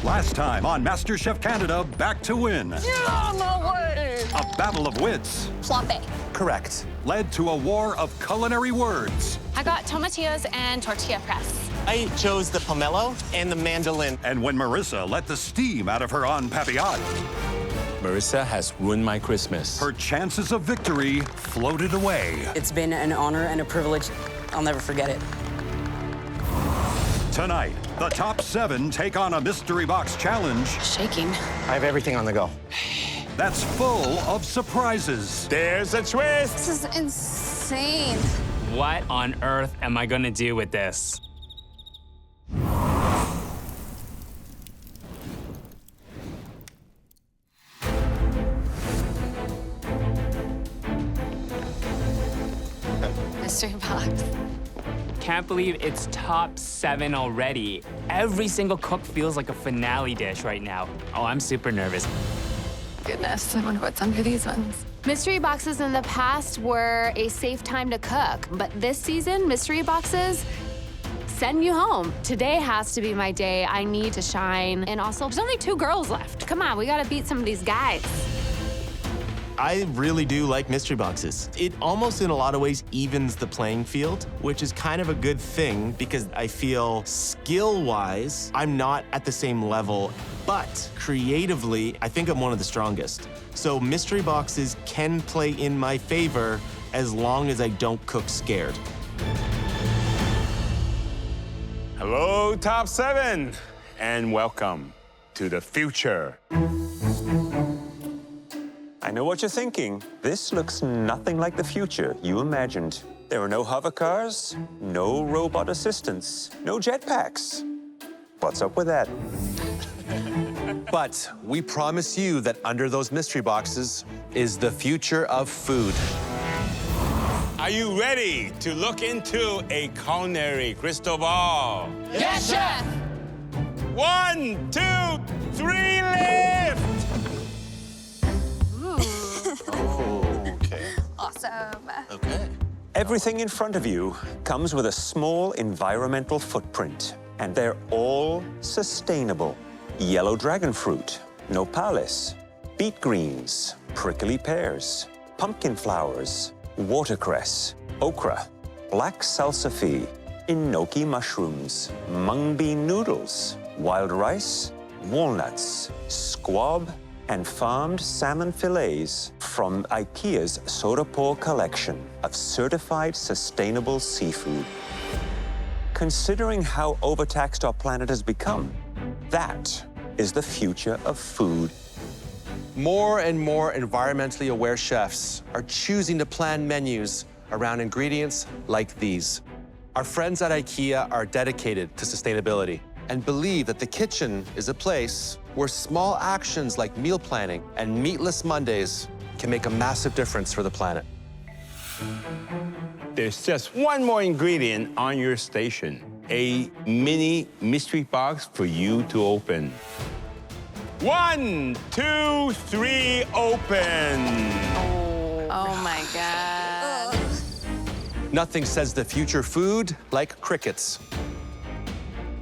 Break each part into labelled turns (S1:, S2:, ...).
S1: Last time on MasterChef Canada, Back to Win.
S2: No way!
S1: A battle of wits
S2: Flopé.
S3: Correct.
S1: led to a war of culinary words.
S4: I got tomatillos and tortilla press.
S3: I chose the pomelo and the mandolin.
S1: And when Marissa let the steam out of her on papillote,
S5: Marissa has ruined my Christmas.
S1: her chances of victory floated away.
S6: It's been an honor and a privilege. I'll never forget it.
S1: Tonight, the top 7 take on a mystery box challenge
S4: Shaking.
S3: I have everything on the go.
S1: that's full of surprises.
S5: There's a twist!
S2: This is insane.
S7: What on earth am I gonna do with this?
S4: Mystery box.
S7: Can't believe it's top 7 already. Every single cook feels like a finale dish right now. Oh, I'm super nervous.
S2: Goodness, I wonder what's under these ones.
S4: Mystery boxes in the past were a safe time to cook, but this season, mystery boxes send you home. Today has to be my day. I need to shine. And also, there's only 2 girls left. Come on, we gotta beat some of these guys.
S3: I really do like mystery boxes. It almost in a lot of ways evens the playing field, which is kind of a good thing because I feel skill-wise, I'm not at the same level, but creatively, I think I'm one of the strongest. So mystery boxes can play in my favor as long as I don't cook scared.
S5: Hello, top 7, and welcome to the future.
S8: I know what you're thinking. This looks nothing like the future you imagined. There are no hover cars, no robot assistants, no jetpacks. What's up with that?
S9: But we promise you that under those mystery boxes is the future of food.
S5: Are you ready to look into a culinary crystal ball?
S4: Yes, chef!
S5: 1, 2, 3, lift!
S2: Awesome.
S3: Okay.
S8: Everything in front of you comes with a small environmental footprint, and they're all sustainable. Yellow dragon fruit, nopales, beet greens, prickly pears, pumpkin flowers, watercress, okra, black salsify, enoki mushrooms, mung bean noodles, wild rice, walnuts, squab, and farmed salmon fillets from IKEA's Sodapore collection of certified sustainable seafood. Considering how overtaxed our planet has become, that is the future of food.
S9: More and more environmentally aware chefs are choosing to plan menus around ingredients like these. Our friends at IKEA are dedicated to sustainability and believe that the kitchen is a place where small actions like meal planning and meatless Mondays can make a massive difference for the planet.
S5: There's just one more ingredient on your station. A mini mystery box for you to open. 1, 2, 3, open!
S4: Oh my God.
S9: Nothing says the future food like crickets.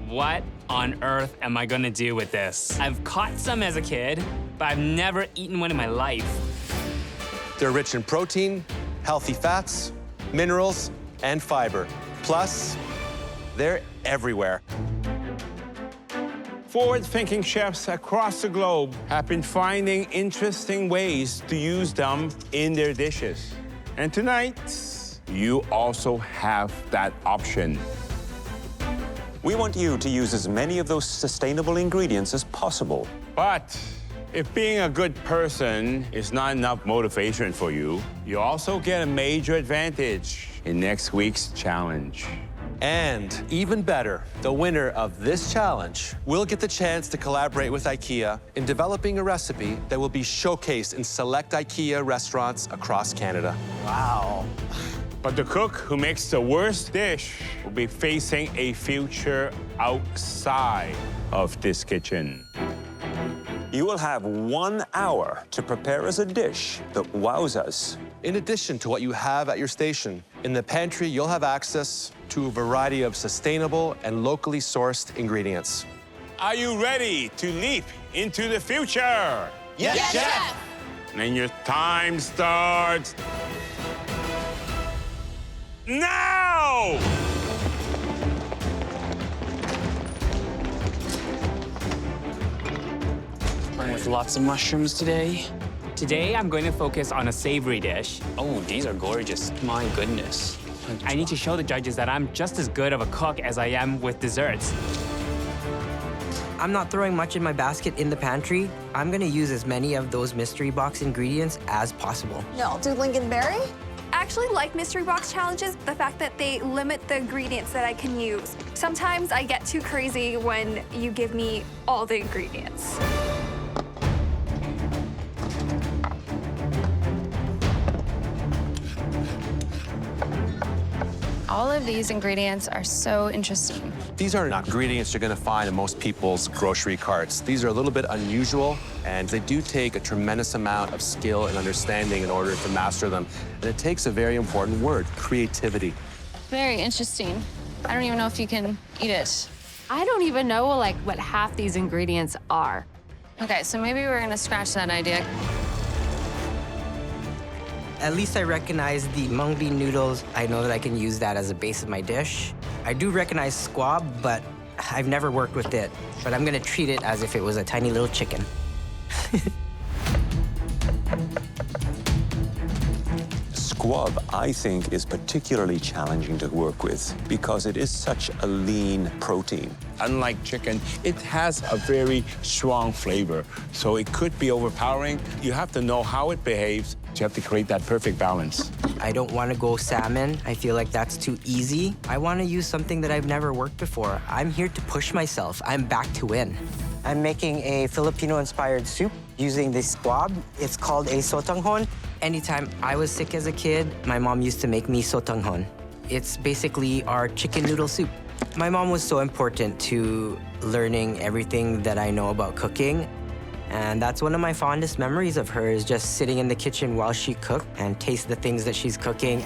S7: What on earth am I gonna do with this? I've caught some as a kid, but I've never eaten one in my life.
S9: They're rich in protein, healthy fats, minerals, and fiber. Plus, they're everywhere.
S5: Forward-thinking chefs across the globe have been finding interesting ways to use them in their dishes. And tonight, you also have that option.
S8: We want you to use as many of those sustainable ingredients as possible.
S5: But if being a good person is not enough motivation for you, you also get a major advantage in next week's challenge.
S9: And even better, the winner of this challenge will get the chance to collaborate with IKEA in developing a recipe that will be showcased in select IKEA restaurants across Canada.
S3: Wow.
S5: But the cook who makes the worst dish will be facing a future outside of this kitchen.
S8: You will have 1 hour to prepare us a dish that wows us.
S9: In addition to what you have at your station, in the pantry, you'll have access to a variety of sustainable and locally sourced ingredients.
S5: Are you ready to leap into the future?
S3: Yes, chef!
S5: And your time starts now!
S7: I have lots of mushrooms today. Today, I'm going to focus on a savory dish.
S10: Oh, these are gorgeous. My goodness.
S7: I need to show the judges that I'm just as good of a cook as I am with desserts.
S11: I'm not throwing much in my basket in the pantry. I'm gonna use as many of those mystery box ingredients as possible.
S2: No, I'll do lingonberry.
S12: I actually like mystery box challenges, the fact that they limit the ingredients that I can use. Sometimes I get too crazy when you give me all the ingredients.
S2: All of these ingredients are so interesting.
S9: These are not ingredients you're gonna find in most people's grocery carts. These are a little bit unusual, and they do take a tremendous amount of skill and understanding in order to master them. And it takes a very important word, creativity.
S2: Very interesting. I don't even know if you can eat it.
S4: I don't even know like what half these ingredients are.
S2: Okay, so maybe we're gonna scratch that idea.
S11: At least I recognize the mung bean noodles. I know that I can use that as a base of my dish. I do recognize squab, but I've never worked with it. But I'm gonna treat it as if it was a tiny little chicken.
S8: Squab, I think, is particularly challenging to work with because it is such a lean protein.
S5: Unlike chicken, it has a very strong flavor, so it could be overpowering. You have to know how it behaves. You have to create that perfect balance.
S11: I don't want to go salmon. I feel like that's too easy. I want to use something that I've never worked before. I'm here to push myself. I'm back to win. I'm making a Filipino-inspired soup using this squab. It's called a sotanghon. Anytime I was sick as a kid, my mom used to make me sotanghon. It's basically our chicken noodle soup. My mom was so important to learning everything that I know about cooking. And that's one of my fondest memories of her, is just sitting in the kitchen while she cooked and taste the things that she's cooking.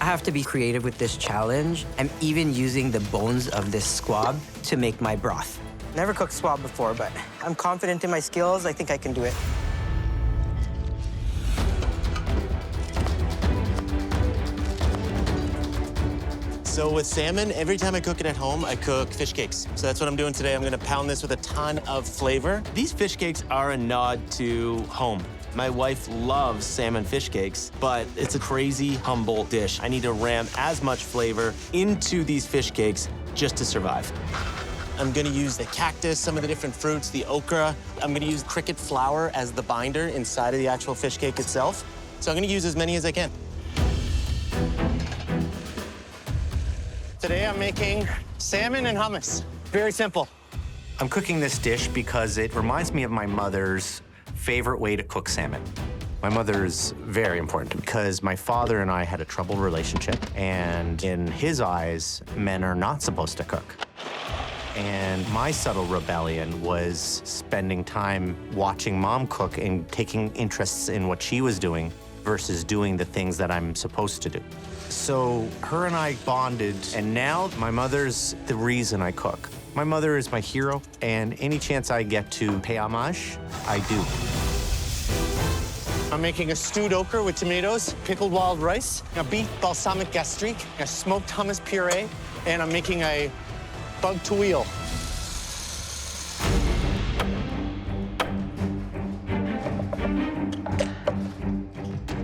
S11: I have to be creative with this challenge. I'm even using the bones of this squab to make my broth. Never cooked squab before, but I'm confident in my skills. I think I can do it.
S3: So with salmon, every time I cook it at home, I cook fish cakes. So that's what I'm doing today. I'm gonna pound this with a ton of flavor. These fish cakes are a nod to home. My wife loves salmon fish cakes, but it's a crazy, humble dish. I need to ram as much flavor into these fish cakes just to survive. I'm gonna use the cactus, some of the different fruits, the okra. I'm gonna use cricket flour as the binder inside of the actual fish cake itself. So I'm gonna use as many as I can.
S13: Today I'm making salmon and hummus. Very simple.
S14: I'm cooking this dish because it reminds me of my mother's favorite way to cook salmon. My mother is very important because my father and I had a troubled relationship, and in his eyes, men are not supposed to cook. And my subtle rebellion was spending time watching Mom cook and taking interests in what she was doing versus doing the things that I'm supposed to do. So her and I bonded, and now my mother's the reason I cook. My mother is my hero, and any chance I get to pay homage, I do.
S13: I'm making a stewed okra with tomatoes, pickled wild rice, a beet balsamic gastrique, a smoked hummus puree, and I'm making a bug tuile.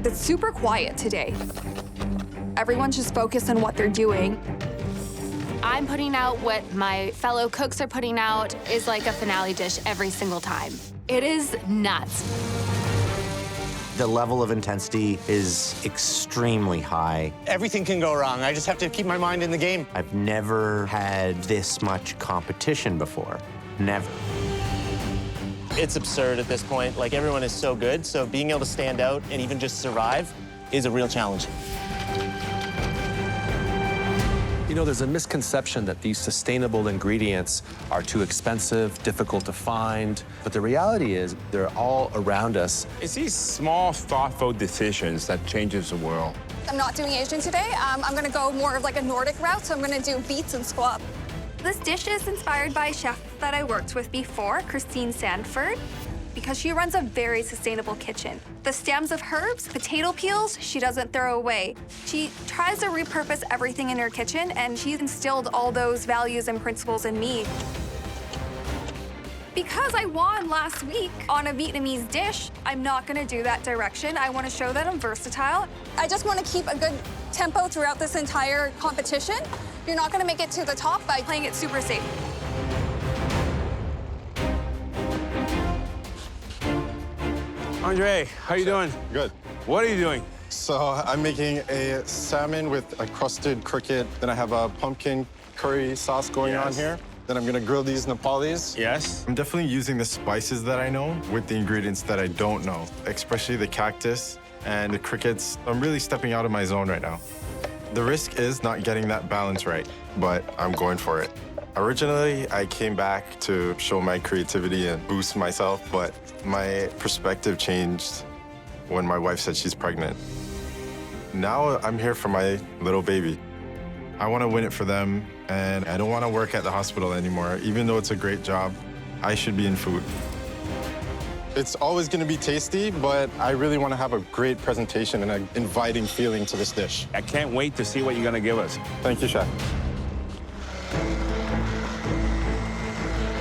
S12: It's super quiet today. Everyone's just focused on what they're doing.
S4: I'm putting out what my fellow cooks are putting out is like a finale dish every single time. It is nuts.
S14: The level of intensity is extremely high.
S13: Everything can go wrong. I just have to keep my mind in the game.
S14: I've never had this much competition before. Never.
S3: It's absurd at this point. Like, everyone is so good, so being able to stand out and even just survive is a real challenge.
S9: You know, there's a misconception that these sustainable ingredients are too expensive, difficult to find, but the reality is they're all around us.
S5: It's these small, thoughtful decisions that changes the world.
S2: I'm not doing Asian today. I'm gonna go more of like a Nordic route, so I'm gonna do beets and squab.
S12: This dish is inspired by a chef that I worked with before, Christine Sanford, because she runs a very sustainable kitchen. The stems of herbs, potato peels, she doesn't throw away. She tries to repurpose everything in her kitchen, and she instilled all those values and principles in me. Because I won last week on a Vietnamese dish, I'm not gonna do that direction. I wanna show that I'm versatile. I just wanna keep a good tempo throughout this entire competition. You're not gonna make it to the top by playing it super safe.
S5: Andre, how you doing?
S15: Good.
S5: What are you doing?
S15: So I'm making a salmon with a crusted cricket. Then I have a pumpkin curry sauce going on here. Then I'm gonna grill these Nepalis.
S5: Yes.
S16: I'm definitely using the spices that I know with the ingredients that I don't know, especially the cactus and the crickets. I'm really stepping out of my zone right now. The risk is not getting that balance right, but I'm going for it. Originally, I came back to show my creativity and boost myself, but my perspective changed when my wife said she's pregnant. Now I'm here for my little baby. I want to win it for them, and I don't want to work at the hospital anymore. Even though it's a great job, I should be in food.
S15: It's always gonna be tasty, but I really wanna have a great presentation and an inviting feeling to this dish.
S5: I can't wait to see what you're gonna give us.
S15: Thank you, Chef.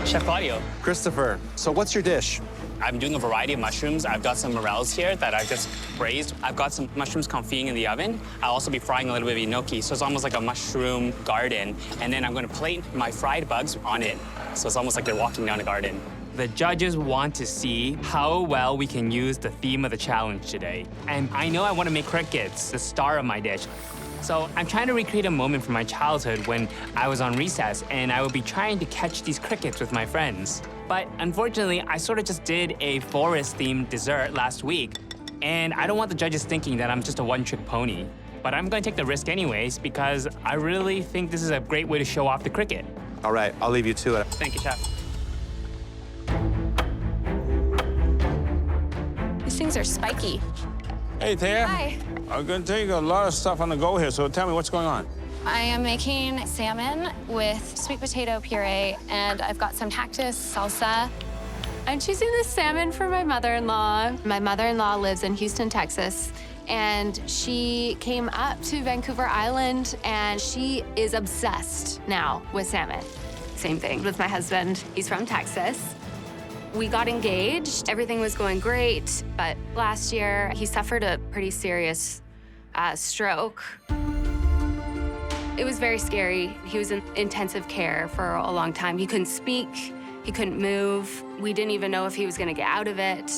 S10: Chef Claudio.
S9: Christopher, so what's your dish?
S10: I'm doing a variety of mushrooms. I've got some morels here that I've just braised. I've got some mushrooms confit in the oven. I'll also be frying a little bit of gnocchi, so it's almost like a mushroom garden. And then I'm gonna plate my fried bugs on it. So it's almost like they're walking down a garden.
S7: The judges want to see how well we can use the theme of the challenge today. And I know I want to make crickets the star of my dish. So I'm trying to recreate a moment from my childhood when I was on recess and I would be trying to catch these crickets with my friends. But unfortunately, I sort of just did a forest-themed dessert last week, and I don't want the judges thinking that I'm just a one-trick pony. But I'm going to take the risk anyways because I really think this is a great way to show off the cricket.
S9: All right, I'll leave you to it.
S7: Thank you, Chef.
S2: These things are spiky.
S5: Hey, Taya.
S2: Hi.
S5: I'm gonna tell you a lot of stuff on the go here, so tell me what's going on.
S2: I am making salmon with sweet potato puree, and I've got some cactus salsa.
S4: I'm choosing the salmon for my mother-in-law. My mother-in-law lives in Houston, Texas, and she came up to Vancouver Island, and she is obsessed now with salmon. Same thing with my husband. He's from Texas. We got engaged. Everything was going great, but last year he suffered a pretty serious stroke. It was very scary. He was in intensive care for a long time. He couldn't speak, he couldn't move. We didn't even know if he was gonna get out of it.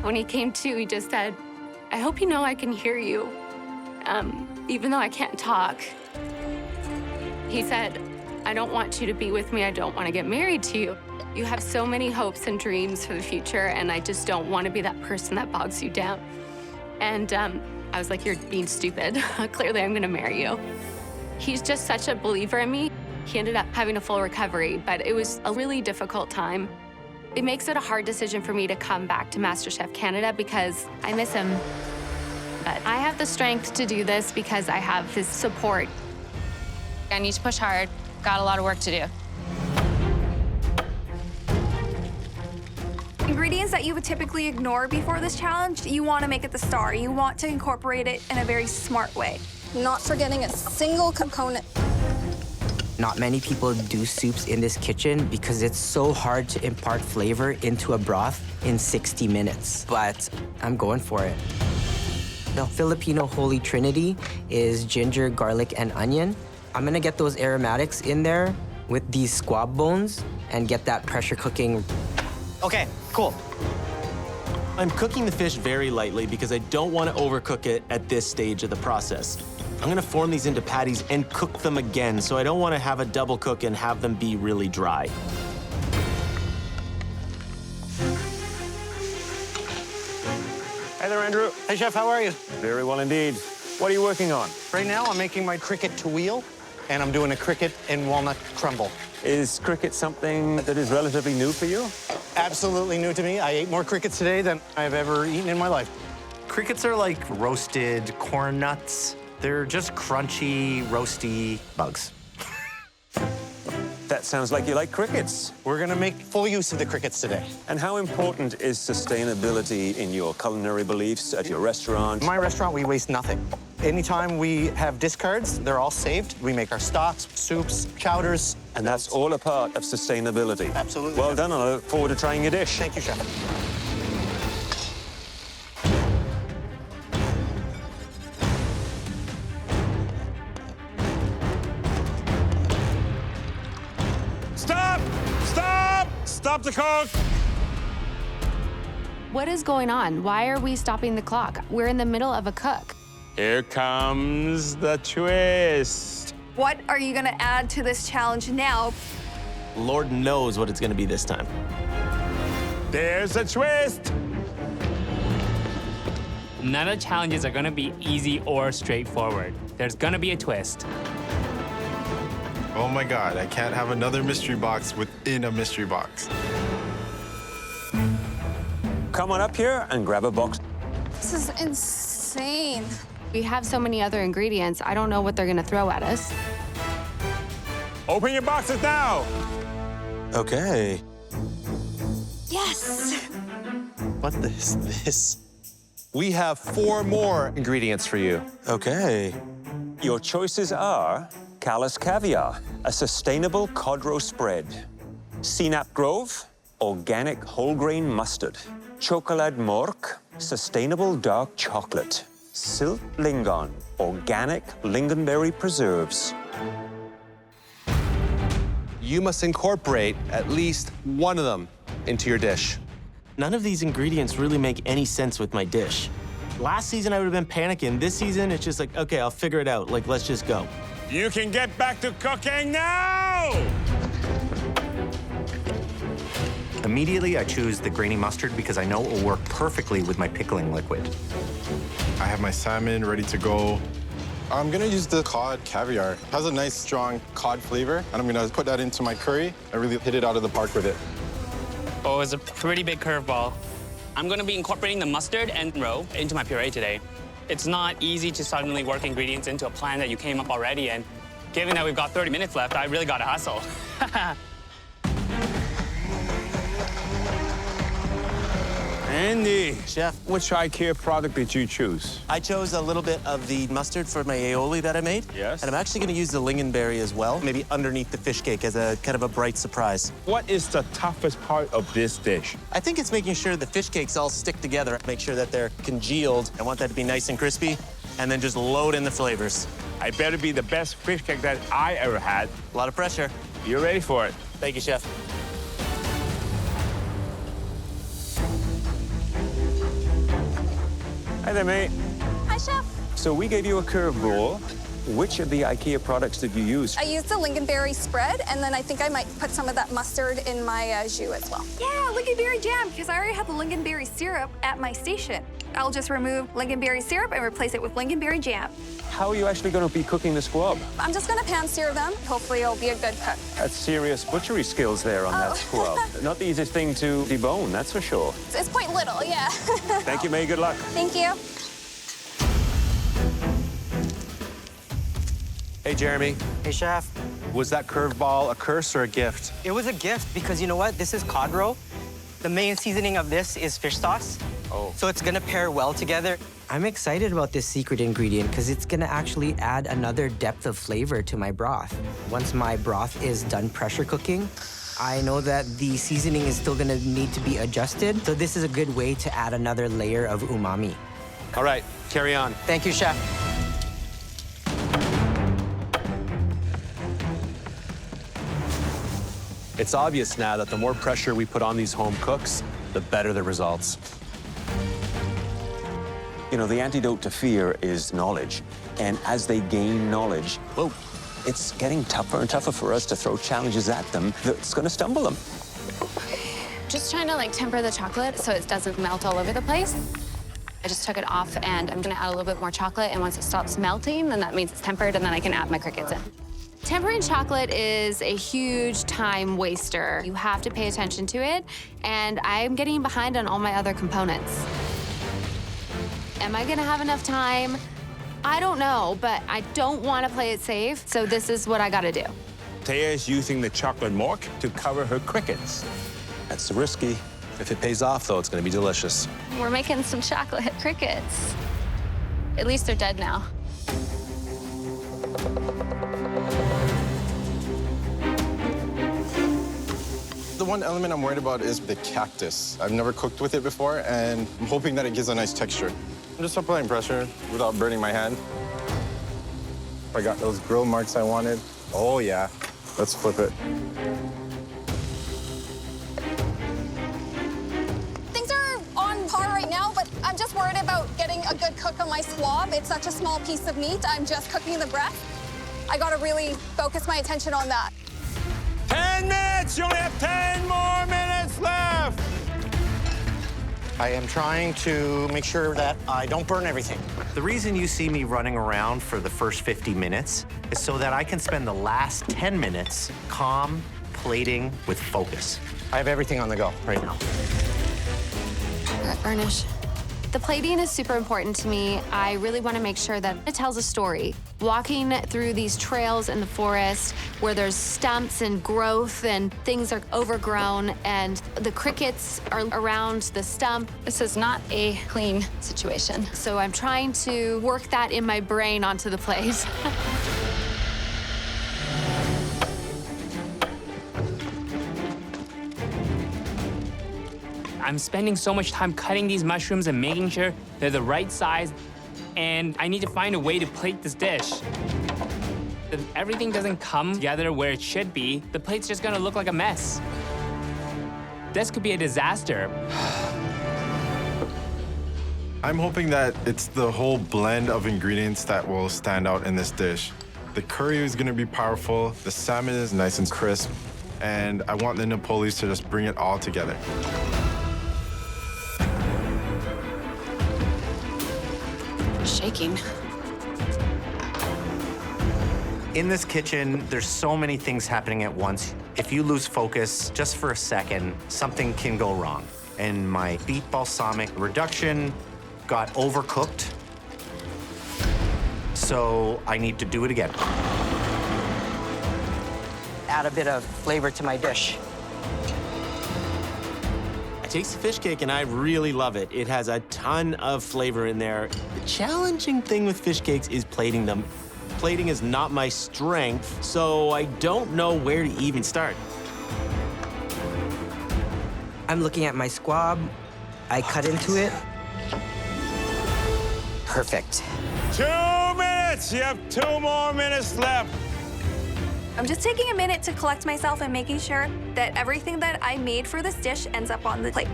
S4: When he came to, he just said, "I hope you know I can hear you, even though I can't talk." He said, "I don't want you to be with me. I don't want to get married to you. You have so many hopes and dreams for the future, and I just don't want to be that person that bogs you down." And I was like, "You're being stupid. Clearly, I'm gonna marry you." He's just such a believer in me. He ended up having a full recovery, but it was a really difficult time. It makes it a hard decision for me to come back to MasterChef Canada because I miss him. But I have the strength to do this because I have his support.
S2: I need to push hard. Got a lot of work to do.
S12: Ingredients that you would typically ignore before this challenge, you want to make it the star. You want to incorporate it in a very smart way. Not forgetting a single component.
S11: Not many people do soups in this kitchen because it's so hard to impart flavor into a broth in 60 minutes, but I'm going for it. The Filipino Holy Trinity is ginger, garlic, and onion. I'm gonna get those aromatics in there with these squab bones and get that pressure cooking.
S3: Okay, cool. I'm cooking the fish very lightly because I don't want to overcook it at this stage of the process. I'm gonna form these into patties and cook them again, so I don't want to have a double cook and have them be really dry.
S5: Hey there, Andrew.
S13: Hey, Chef, how are you?
S5: Very well indeed. What are you working on?
S13: Right now, I'm making my cricket to wheel, and I'm doing a cricket and walnut crumble.
S5: Is cricket something that is relatively new for you?
S13: Absolutely new to me. I ate more crickets today than I've ever eaten in my life.
S14: Crickets are like roasted corn nuts. They're just crunchy, roasty bugs.
S8: That sounds like you like crickets.
S13: We're gonna make full use of the crickets today.
S8: And how important is sustainability in your culinary beliefs at your restaurant?
S13: In my restaurant, we waste nothing. Anytime we have discards, they're all saved. We make our stocks, soups, chowders.
S8: And that's all a part of sustainability.
S13: Absolutely.
S8: Well done, and I look forward to trying your dish.
S13: Thank you, Chef.
S5: Stop! Stop! Stop the cook!
S4: What is going on? Why are we stopping the clock? We're in the middle of a cook.
S5: Here comes the twist.
S12: What are you gonna add to this challenge now?
S3: Lord knows what it's gonna be this time.
S5: There's a twist.
S7: None of the challenges are gonna be easy or straightforward. There's gonna be a twist.
S16: Oh my God, I can't have another mystery box within a mystery box.
S8: Come on up here and grab a box.
S12: This is insane.
S4: We have so many other ingredients. I don't know what they're gonna throw at us.
S5: Open your boxes now.
S3: Okay.
S12: Yes.
S9: What is this? We have 4 more ingredients for you.
S3: Okay.
S8: Your choices are callus caviar, a sustainable cod roe spread, Sinap Grove, organic whole grain mustard, chocolate mork, sustainable dark chocolate, Silt Lingon, organic lingonberry preserves.
S9: You must incorporate at least one of them into your dish.
S3: None of these ingredients really make any sense with my dish. Last season, I would have been panicking. This season, it's just like, okay, I'll figure it out. Like, let's just go.
S5: You can get back to cooking now!
S14: Immediately, I choose the grainy mustard because I know it will work perfectly with my pickling liquid.
S16: I have my salmon ready to go. I'm gonna use the cod caviar. It has a nice, strong cod flavor, and I'm gonna put that into my curry and really hit it out of the park with it.
S10: Oh, it's a pretty big curveball. I'm gonna be incorporating the mustard and roe into my puree today. It's not easy to suddenly work ingredients into a plan that you came up already, and given that we've got 30 minutes left, I really gotta hustle.
S5: Andy,
S3: Chef,
S5: which IKEA product did you choose?
S3: I chose a little bit of the mustard for my aioli that I made.
S5: Yes.
S3: And I'm actually gonna use the lingonberry as well, maybe underneath the fish cake as a kind of a bright surprise.
S5: What is the toughest part of this dish?
S3: I think it's making sure the fish cakes all stick together, make sure that they're congealed. I want that to be nice and crispy, and then just load in the flavors.
S5: I better be the best fish cake that I ever had.
S3: A lot of pressure.
S5: You're ready for it.
S3: Thank you, Chef.
S8: Hi there, mate.
S12: Hi, Chef.
S8: So we gave you a curveball. Which of the IKEA products did you use?
S12: I used the lingonberry spread, and then I think I might put some of that mustard in my jus as well. Yeah, lingonberry jam, because I already have the lingonberry syrup at my station. I'll just remove lingonberry syrup and replace it with lingonberry jam.
S8: How are you actually going to be cooking the squab?
S12: I'm just gonna pan-sear them. Hopefully I'll be a good cook.
S8: That's serious butchery skills there on that squab. Not the easiest thing to debone, that's for sure.
S12: It's quite little, yeah.
S8: Thank you, May. Good luck.
S12: Thank you.
S9: Hey, Jeremy.
S11: Hey, Chef.
S9: Was that curveball a curse or a gift?
S11: It was a gift because you know what? This is cod roe. The main seasoning of this is fish sauce.
S9: Oh.
S11: So it's gonna pair well together. I'm excited about this secret ingredient because it's gonna actually add another depth of flavor to my broth. Once my broth is done pressure cooking, I know that the seasoning is still gonna need to be adjusted. So this is a good way to add another layer of umami.
S9: All right, carry on.
S11: Thank you, Chef.
S9: It's obvious now that the more pressure we put on these home cooks, the better the results.
S8: You know, the antidote to fear is knowledge. And as they gain knowledge, well, it's getting tougher and tougher for us to throw challenges at them that's going to stumble them.
S2: Just trying to like temper the chocolate so it doesn't melt all over the place. I just took it off and I'm gonna add a little bit more chocolate, and once it stops melting, then that means it's tempered, and then I can add my crickets in.
S4: Tempering chocolate is a huge time waster. You have to pay attention to it, and I'm getting behind on all my other components. Am I gonna have enough time? I don't know, but I don't wanna play it safe, so this is what I gotta do.
S5: Taya is using the chocolate milk to cover her crickets.
S9: That's risky. If it pays off, though, it's going to be delicious.
S2: We're making some chocolate crickets. At least they're dead now.
S15: The one element I'm worried about is the cactus. I've never cooked with it before, and I'm hoping that it gives a nice texture. I'm just applying pressure without burning my hand. I got those grill marks I wanted. Oh, yeah. Let's flip it.
S17: Things are on par right now, but I'm just worried about getting a good cook on my squab. It's such a small piece of meat. I'm just cooking the breast. I gotta really focus my attention on that.
S5: 10 minutes! You only have 10 more minutes left!
S13: I am trying to make sure that I don't burn everything.
S14: The reason you see me running around for the first 50 minutes is so that I can spend the last 10 minutes calm, plating with focus.
S13: I have everything on the go right now.
S2: All right, burnish.
S4: The plating is super important to me. I really want to make sure that it tells a story. Walking through these trails in the forest where there's stumps and growth and things are overgrown and the crickets are around the stump.
S2: This is not a clean situation.
S4: So I'm trying to work that in my brain onto the plate.
S7: I'm spending so much time cutting these mushrooms and making sure they're the right size, and I need to find a way to plate this dish. If everything doesn't come together where it should be, the plate's just gonna look like a mess. This could be a disaster.
S16: I'm hoping that it's the whole blend of ingredients that will stand out in this dish. The curry is gonna be powerful, the salmon is nice and crisp, and I want the Napolis to just bring it all together.
S2: Shaking.
S14: In this kitchen, there's so many things happening at once. If you lose focus just for a second, something can go wrong. And my beet balsamic reduction got overcooked, so I need to do it again.
S11: Add a bit of flavor to my dish.
S3: I taste the fish cake and I really love it. It has a ton of flavor in there. The challenging thing with fish cakes is plating them. Plating is not my strength, so I don't know where to even start.
S11: I'm looking at my squab. I cut into it. Perfect.
S5: 2 minutes! You have 2 more minutes left.
S12: I'm just taking a minute to collect myself and making sure that everything that I made for this dish ends up on the plate.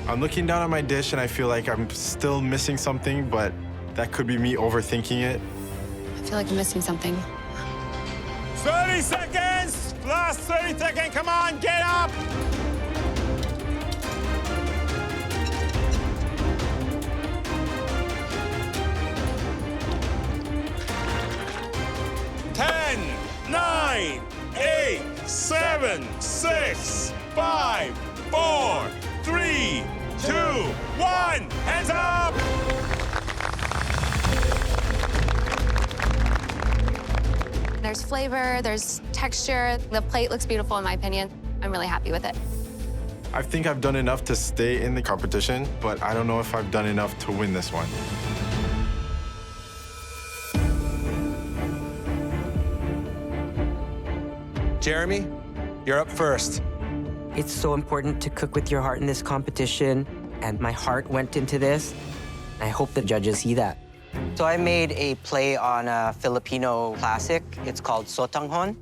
S16: I'm looking down at my dish and I feel like I'm still missing something, but that could be me overthinking it.
S2: I feel like I'm missing something.
S5: 30 seconds! Last 30 seconds, come on, get up! Ten, 9, 8, 7, 6, 5, 4, 3, 2, 1. Hands up!
S2: There's flavor, there's texture. The plate looks beautiful in my opinion. I'm really happy with it.
S16: I think I've done enough to stay in the competition, but I don't know if I've done enough to win this one.
S9: Jeremy, you're up first.
S11: It's so important to cook with your heart in this competition, and my heart went into this. I hope the judges see that. So I made a play on a Filipino classic. It's called sotanghon.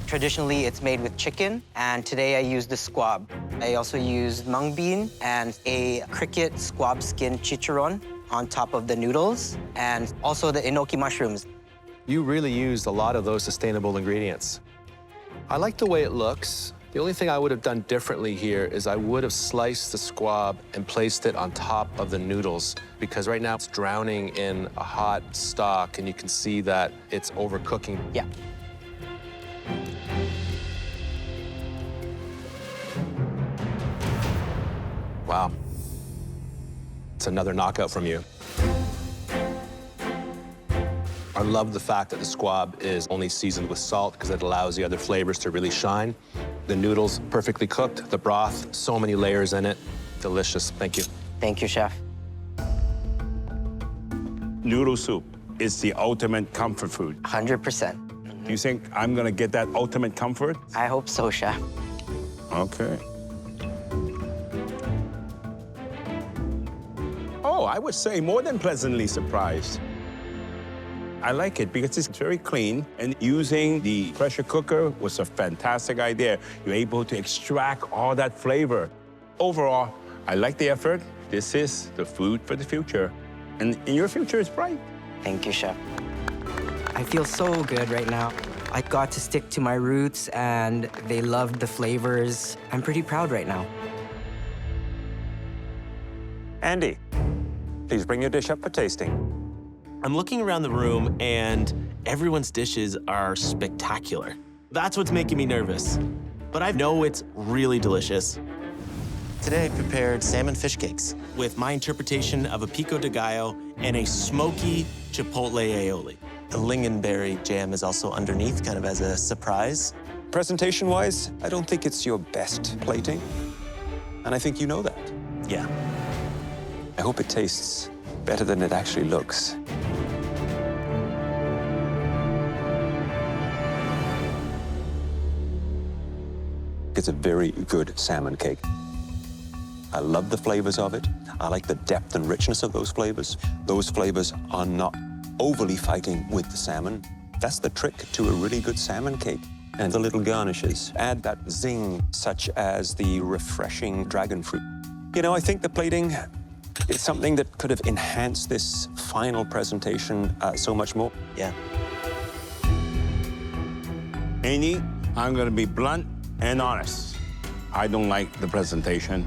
S11: Traditionally, it's made with chicken, and today I used the squab. I also used mung bean and a cricket squab skin chicharron on top of the noodles, and also the enoki mushrooms.
S9: You really used a lot of those sustainable ingredients. I like the way it looks. The only thing I would have done differently here is I would have sliced the squab and placed it on top of the noodles, because right now it's drowning in a hot stock and you can see that it's overcooking.
S11: Yeah.
S9: Wow. It's another knockout from you. I love the fact that the squab is only seasoned with salt because it allows the other flavors to really shine. The noodles, perfectly cooked. The broth, so many layers in it. Delicious. Thank you.
S11: Thank you, chef.
S5: Noodle soup is the ultimate comfort food.
S11: 100%.
S5: Do you think I'm gonna get that ultimate comfort?
S11: I hope so, chef.
S5: Okay. Oh, I would say more than pleasantly surprised. I like it because it's very clean, and using the pressure cooker was a fantastic idea. You're able to extract all that flavor. Overall, I like the effort. This is the food for the future, and your future is bright.
S11: Thank you, chef. I feel so good right now. I got to stick to my roots, and they loved the flavors. I'm pretty proud right now.
S8: Andy, please bring your dish up for tasting.
S3: I'm looking around the room, and everyone's dishes are spectacular. That's what's making me nervous. But I know it's really delicious. Today I prepared salmon fish cakes with my interpretation of a pico de gallo and a smoky chipotle aioli. The lingonberry jam is also underneath, kind of as a surprise.
S8: Presentation-wise, I don't think it's your best plating, and I think you know that.
S3: Yeah.
S8: I hope it tastes better than it actually looks. It's a very good salmon cake. I love the flavors of it. I like the depth and richness of those flavors. Those flavors are not overly fighting with the salmon. That's the trick to a really good salmon cake. And the little garnishes add that zing, such as the refreshing dragon fruit. You know, I think the plating is something that could have enhanced this final presentation so much more.
S3: Yeah.
S5: Andy, I'm gonna be blunt and honest. I don't like the presentation.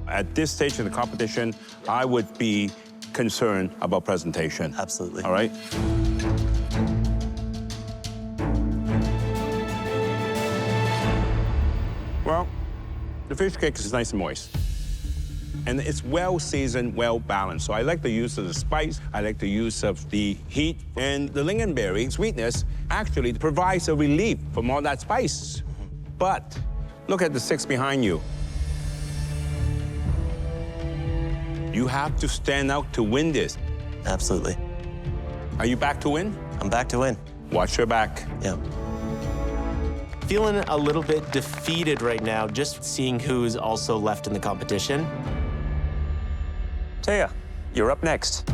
S5: At this stage of the competition, I would be concerned about presentation.
S3: Absolutely.
S5: All right? Well, the fish cake is nice and moist. And it's well seasoned, well balanced. So I like the use of the spice, I like the use of the heat, and the lingonberry sweetness actually provides a relief from all that spice. But look at the six behind you. You have to stand out to win this.
S3: Absolutely.
S5: Are you back to win?
S3: I'm back to win.
S5: Watch your back.
S3: Yeah. Feeling a little bit defeated right now, just seeing who's also left in the competition.
S8: Taya, you're up next.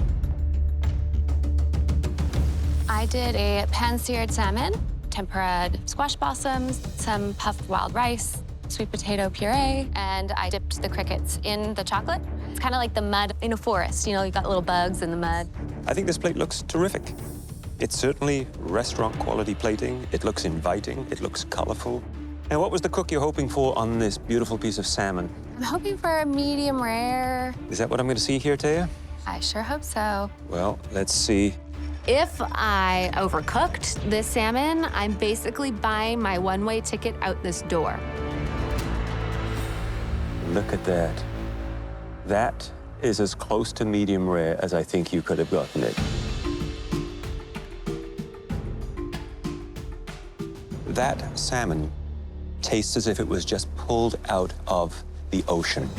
S2: I did a pan-seared salmon, tempura'd squash blossoms, some puffed wild rice, sweet potato puree, and I dipped the crickets in the chocolate. It's kind of like the mud in a forest. You know, you got little bugs in the mud.
S8: I think this plate looks terrific. It's certainly restaurant quality plating. It looks inviting. It looks colorful. And what was the cook you're hoping for on this beautiful piece of salmon?
S2: I'm hoping for a medium rare.
S8: Is that what I'm going to see here, Taya?
S2: I sure hope so.
S8: Well, let's see.
S4: If I overcooked this salmon, I'm basically buying my one-way ticket out this door.
S8: Look at that. That is as close to medium rare as I think you could have gotten it. That salmon tastes as if it was just pulled out of the ocean.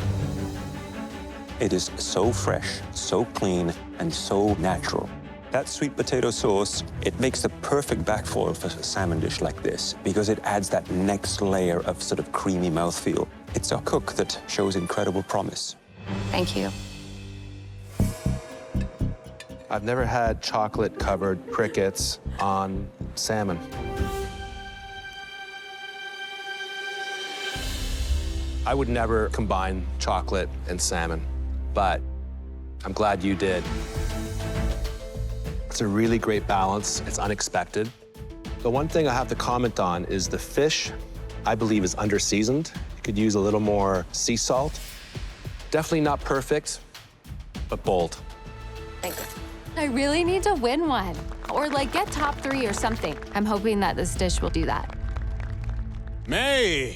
S8: It is so fresh, so clean, and so natural. That sweet potato sauce, it makes the perfect backfoil for a salmon dish like this because it adds that next layer of sort of creamy mouthfeel. It's a cook that shows incredible promise.
S2: Thank you.
S9: I've never had chocolate-covered crickets on salmon. I would never combine chocolate and salmon, but I'm glad you did. It's a really great balance. It's unexpected. The one thing I have to comment on is the fish, I believe, is under-seasoned. You could use a little more sea salt. Definitely not perfect, but bold.
S4: Thank you. I really need to win one, or like get top 3 or something. I'm hoping that this dish will do that.
S5: May!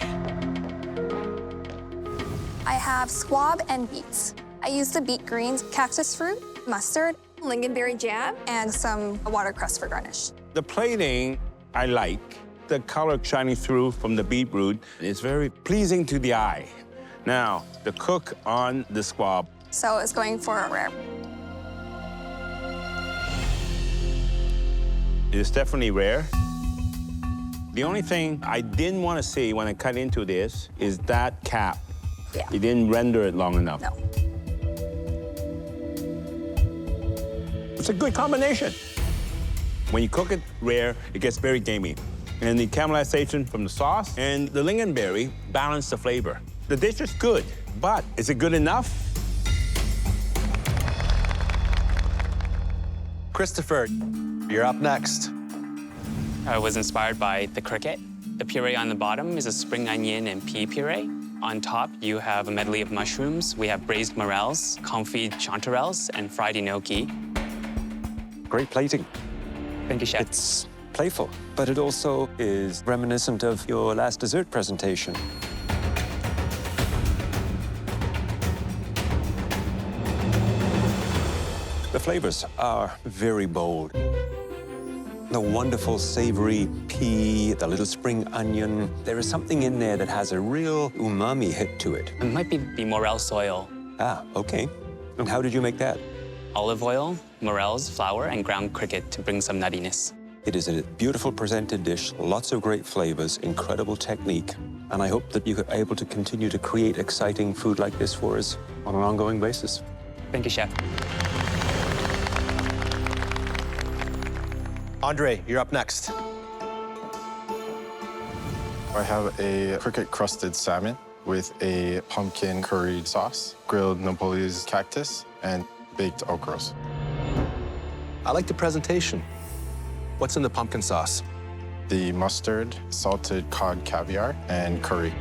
S17: I have squab and beets. I used the beet greens, cactus fruit, mustard,
S12: lingonberry jam, and some watercress for garnish.
S5: The plating, I like. The color shining through from the beetroot is very pleasing to the eye. Now, the cook on the squab.
S12: So it's going for a rare.
S5: It's definitely rare. The only thing I didn't want to see when I cut into this is that cap.
S12: Yeah.
S5: It didn't render it long enough.
S12: No.
S5: It's a good combination. When you cook it rare, it gets very gamey. And the caramelization from the sauce and the lingonberry balance the flavor. The dish is good, but is it good enough?
S9: Christopher, you're up next.
S10: I was inspired by the cricket. The puree on the bottom is a spring onion and pea puree. On top, you have a medley of mushrooms. We have braised morels, confit chanterelles, and fried enoki.
S8: Great plating.
S10: Thank you, Chef.
S8: It's playful, but it also is reminiscent of your last dessert presentation. The flavors are very bold. The wonderful savory pea, the little spring onion. There is something in there that has a real umami hit to it.
S10: It might be the morel soil.
S8: Ah, okay. And how did you make that?
S10: Olive oil, morels, flour, and ground cricket to bring some nuttiness.
S8: It is a beautiful presented dish, lots of great flavors, incredible technique. And I hope that you're able to continue to create exciting food like this for us on an ongoing basis.
S10: Thank you, Chef.
S9: Andre, you're up next.
S16: I have a cricket-crusted salmon with a pumpkin curry sauce, grilled Napoli's cactus, and baked okras.
S9: I like the presentation. What's in the pumpkin sauce?
S16: The mustard, salted cod caviar, and curry.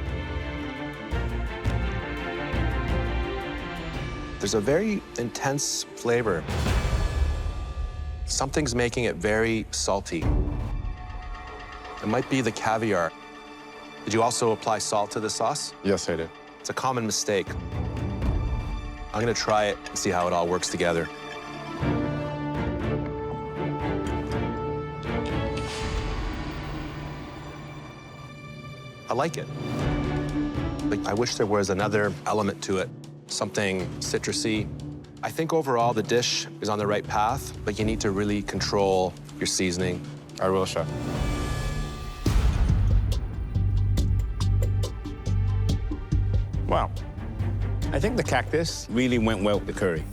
S9: There's a very intense flavor. Something's making it very salty. It might be the caviar. Did you also apply salt to the sauce?
S16: Yes, I did.
S9: It's a common mistake. I'm gonna try it and see how it all works together. I like it. But I wish there was another element to it, something citrusy. I think overall the dish is on the right path, but you need to really control your seasoning.
S16: I will, Chef.
S5: Wow. I think the cactus really went well with the curry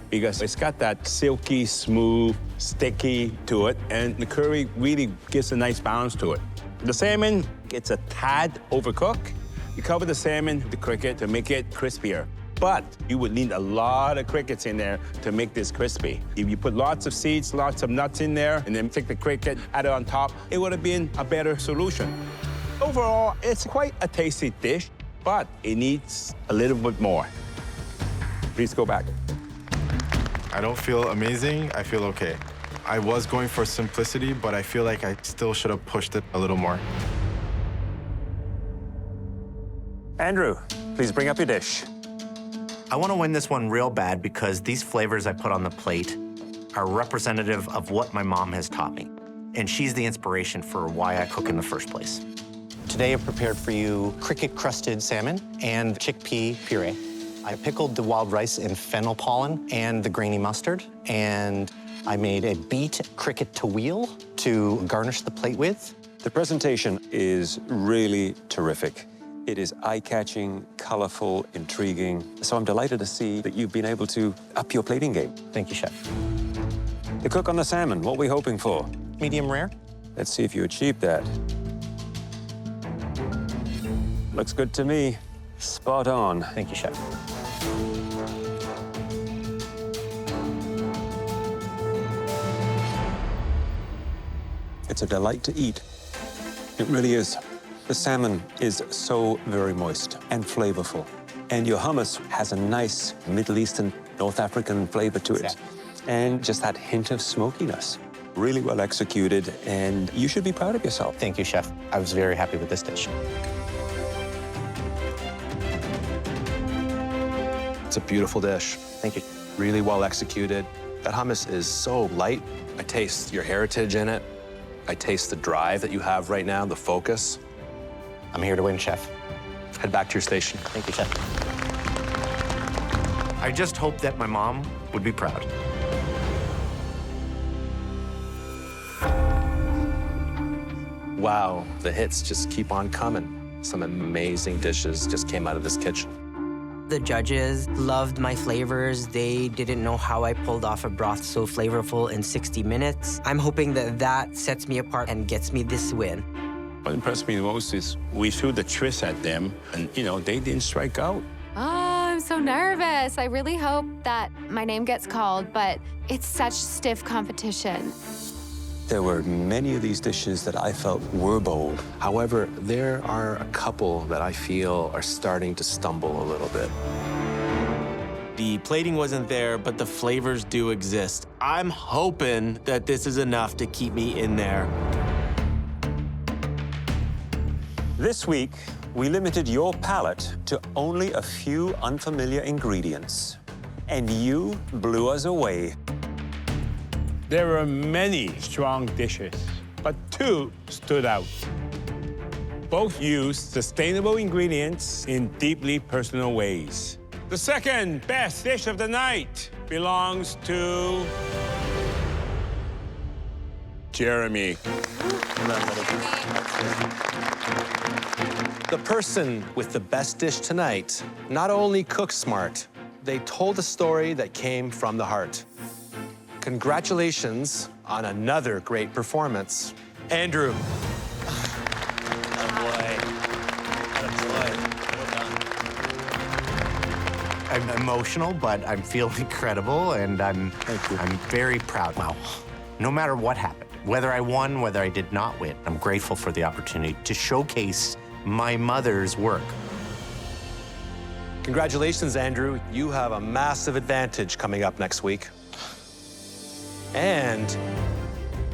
S5: because it's got that silky, smooth, sticky to it, and the curry really gives a nice balance to it. The salmon, it's a tad overcooked. You cover the salmon with the cricket to make it crispier. But you would need a lot of crickets in there to make this crispy. If you put lots of seeds, lots of nuts in there, and then take the cricket, add it on top, it would have been a better solution. Overall, it's quite a tasty dish, but it needs a little bit more. Please go back.
S16: I don't feel amazing. I feel okay. I was going for simplicity, but I feel like I still should have pushed it a little more.
S8: Andrew, please bring up your dish.
S14: I want to win this one real bad because these flavors I put on the plate are representative of what my mom has taught me. And she's the inspiration for why I cook in the first place.
S13: Today I've prepared for you cricket-crusted salmon and chickpea puree. I pickled the wild rice in fennel pollen and the grainy mustard, and I made a beet cricket to wheel to garnish the plate with.
S8: The presentation is really terrific. It is eye-catching, colorful, intriguing. So I'm delighted to see that you've been able to up your plating game.
S13: Thank you, Chef.
S8: The cook on the salmon, what are we hoping for?
S13: Medium rare.
S8: Let's see if you achieved that. Looks good to me. Spot on.
S13: Thank you, Chef.
S8: It's a delight to eat. It really is. The salmon is so very moist and flavorful. And your hummus has a nice Middle Eastern, North African flavor to it. And just that hint of smokiness. Really well executed, and you should be proud of yourself.
S13: Thank you, Chef. I was very happy with this dish.
S9: It's a beautiful dish.
S13: Thank you.
S9: Really well executed. That hummus is so light. I taste your heritage in it. I taste the drive that you have right now, the focus.
S13: I'm here to win, Chef.
S9: Head back to your station.
S13: Thank you, Chef.
S14: I just hope that my mom would be proud.
S9: Wow, the hits just keep on coming. Some amazing dishes just came out of this kitchen.
S11: The judges loved my flavors. They didn't know how I pulled off a broth so flavorful in 60 minutes. I'm hoping that that sets me apart and gets me this win.
S5: What impressed me the most is we threw the twist at them, and, they didn't strike out.
S4: Oh, I'm so nervous. I really hope that my name gets called, but it's such stiff competition.
S8: There were many of these dishes that I felt were bold.
S9: However, there are a couple that I feel are starting to stumble a little bit.
S3: The plating wasn't there, but the flavors do exist. I'm hoping that this is enough to keep me in there.
S8: This week, we limited your palate to only a few unfamiliar ingredients. And you blew us away.
S5: There were many strong dishes, but two stood out. Both used sustainable ingredients in deeply personal ways. The second best dish of the night belongs to Jeremy.
S9: The person with the best dish tonight not only cooked smart, they told a story that came from the heart. Congratulations on another great performance, Andrew.
S14: I'm emotional, but I'm feeling incredible, and I'm very proud. Wow. No matter what happened, whether I won, whether I did not win, I'm grateful for the opportunity to showcase my mother's work.
S9: Congratulations, Andrew. You have a massive advantage coming up next week. And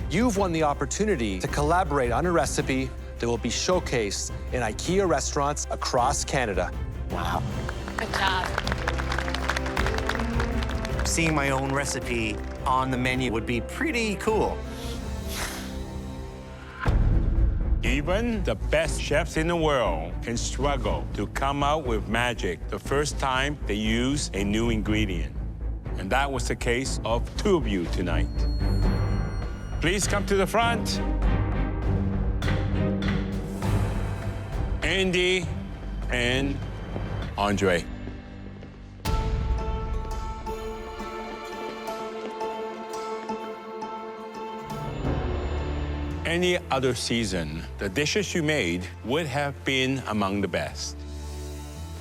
S9: you've won the opportunity to collaborate on a recipe that will be showcased in IKEA restaurants across Canada.
S14: Wow.
S2: Good job.
S14: Seeing my own recipe on the menu would be pretty cool.
S5: Even the best chefs in the world can struggle to come out with magic the first time they use a new ingredient. And that was the case of two of you tonight. Please come to the front. Andy and Andre. Any other season, the dishes you made would have been among the best.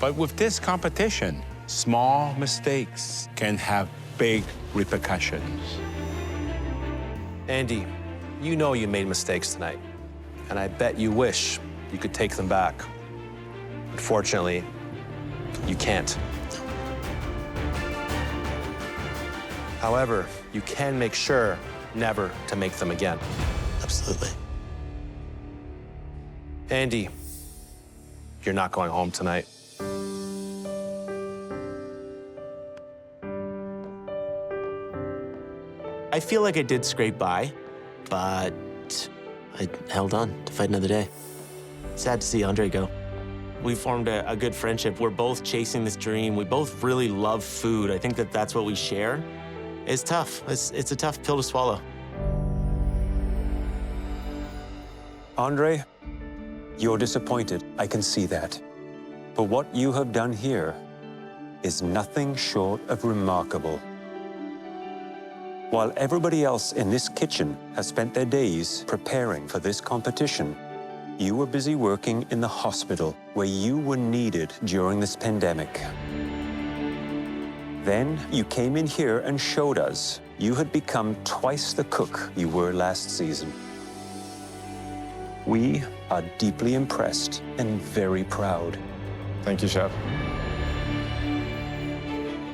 S5: But with this competition, small mistakes can have big repercussions.
S9: Andy, you know you made mistakes tonight, and I bet you wish you could take them back. Unfortunately, you can't. However, you can make sure never to make them again.
S3: Absolutely.
S9: Andy, you're not going home tonight.
S3: I feel like I did scrape by, but I held on to fight another day. Sad to see Andre go. We formed a good friendship. We're both chasing this dream. We both really love food. I think that that's what we share. It's tough. It's a tough pill to swallow.
S8: Andre, you're disappointed. I can see that. But what you have done here is nothing short of remarkable. While everybody else in this kitchen has spent their days preparing for this competition, you were busy working in the hospital where you were needed during this pandemic. Then you came in here and showed us you had become twice the cook you were last season. We are deeply impressed and very proud.
S16: Thank you, Chef.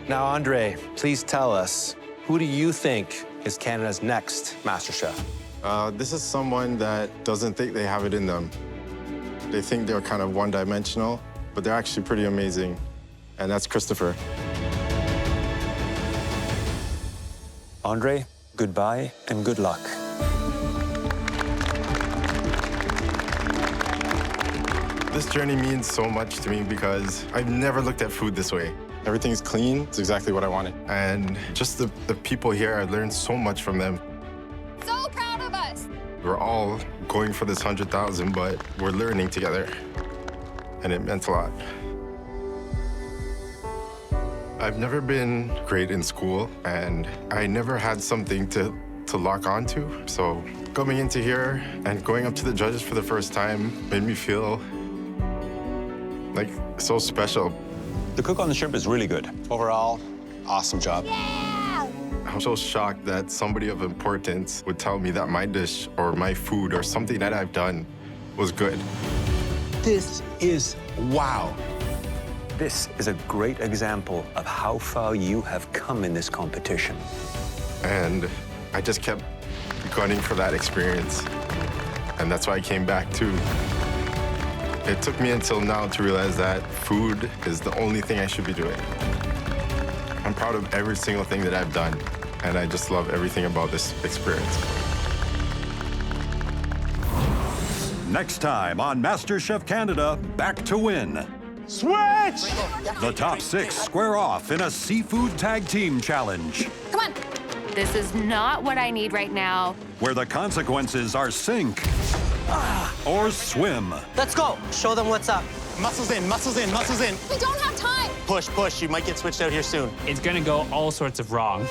S9: Now, Andre, please tell us, who do you think is Canada's next MasterChef?
S16: This is someone that doesn't think they have it in them. They think they're kind of one-dimensional, but they're actually pretty amazing, and that's Christopher.
S8: Andre, goodbye and good luck.
S16: This journey means so much to me because I've never looked at food this way.
S15: Everything's clean. It's exactly what I wanted.
S16: And just the people here, I've learned so much from them.
S17: So proud of us.
S16: We're all going for this 100,000, but we're learning together. And it meant a lot. I've never been great in school, and I never had something to lock onto. So coming into here and going up to the judges for the first time made me feel like so special.
S8: The cook on the shrimp is really good.
S9: Overall, awesome job.
S16: I'm so shocked that somebody of importance would tell me that my dish or my food or something that I've done was good.
S9: This is wow.
S8: This is a great example of how far you have come in this competition.
S16: And I just kept gunning for that experience. And that's why I came back too. It took me until now to realize that food is the only thing I should be doing. I'm proud of every single thing that I've done, and I just love everything about this experience.
S1: Next time on MasterChef Canada, Back to Win.
S5: Switch!
S1: The top 6 square off in a seafood tag team challenge,
S4: Come on. This is not what I need right now.
S1: where the consequences are sink or swim.
S13: Let's go. Show them what's up. Muscles in, muscles in, muscles in.
S17: We don't have time.
S13: Push, push. You might get switched out here soon.
S7: It's gonna go all sorts of wrong.